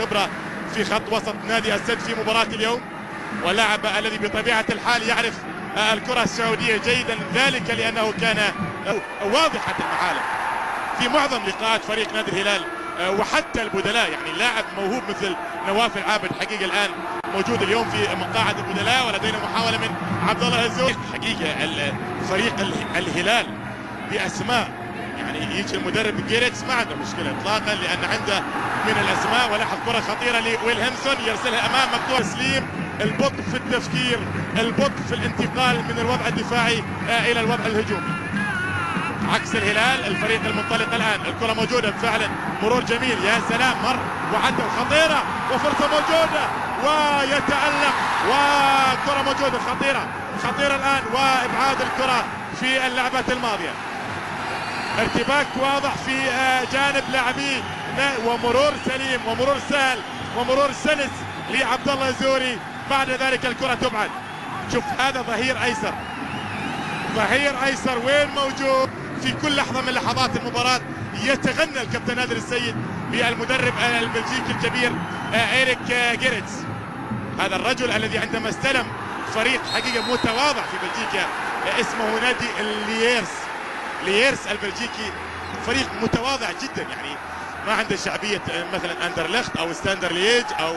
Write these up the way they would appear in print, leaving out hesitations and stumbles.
الخبرة في خط وسط نادي السد في مباراة اليوم، ولاعب الذي بطبيعة الحال يعرف الكرة السعودية جيدا، ذلك لأنه كان واضحة المعالم في معظم لقاءات فريق نادي الهلال وحتى البدلاء. يعني لاعب موهوب مثل نواف العابد حقيقة الآن موجود اليوم في مقاعد البدلاء، ولدينا محاولة من عبد الله الزوري. حقيقة فريق الهلال بأسماء، يعني يجي المدرب جيريتس ما عنده مشكلة إطلاقا لأن عنده من الأسماء. ولاحظ كرة خطيرة لويلهمسون يرسلها أمام مفتوح. تسليم، البطء في التفكير، البطء في الانتقال من الوضع الدفاعي إلى الوضع الهجومي عكس الهلال. الفريق المنطلق الآن، الكرة موجودة فعلا، مرور جميل، يا سلام، مر وعدى، خطيرة وفرصة موجودة ويتألق، وكرة موجودة خطيرة الآن، وإبعاد الكرة في اللعبة الماضية. ارتباك واضح في جانب لاعبي، ومرور سليم ومرور سهل ومرور سلس لعبد الله الزوري. بعد ذلك الكرة تبعد. شوف هذا ظهير ايسر وين موجود في كل لحظة من لحظات المباراة. يتغنى الكابتن نادر السيد بالمدرب البلجيكي الكبير إيريك جيريتس، هذا الرجل الذي عندما استلم فريق حقيقة متواضع في بلجيكا اسمه نادي لييرس البلجيكي، فريق متواضع جدا، يعني ما عنده شعبية مثلا اندرلخت او ستاندر ليج او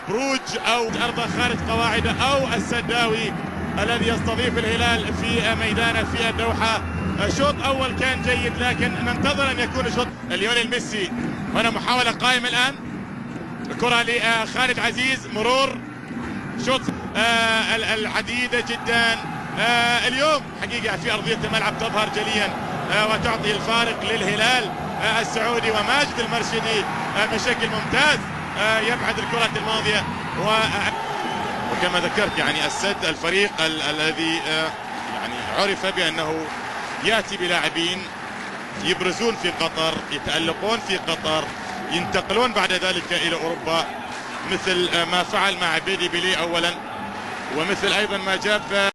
بروج او ارضه خارج قواعده او السداوي الذي يستضيف الهلال في ميدانه في الدوحة. شوط اول كان جيد، لكن ننتظر ان يكون شوط. ليونيل ميسي هنا محاولة قائمة الان، الكرة لخالد عزيز، مرور، شوط العديدة جدا اليوم حقيقة في أرضية الملعب تظهر جليا وتعطي الفارق للهلال السعودي. وماجد المرشدي بشكل ممتاز يبعد الكرة الماضية. وكما ذكرت يعني السد الفريق الذي يعني عرف بأنه يأتي بلاعبين يبرزون في قطر، يتألقون في قطر، ينتقلون بعد ذلك إلى أوروبا، مثل ما فعل مع بيلي أولا، ومثل أيضا ما جاب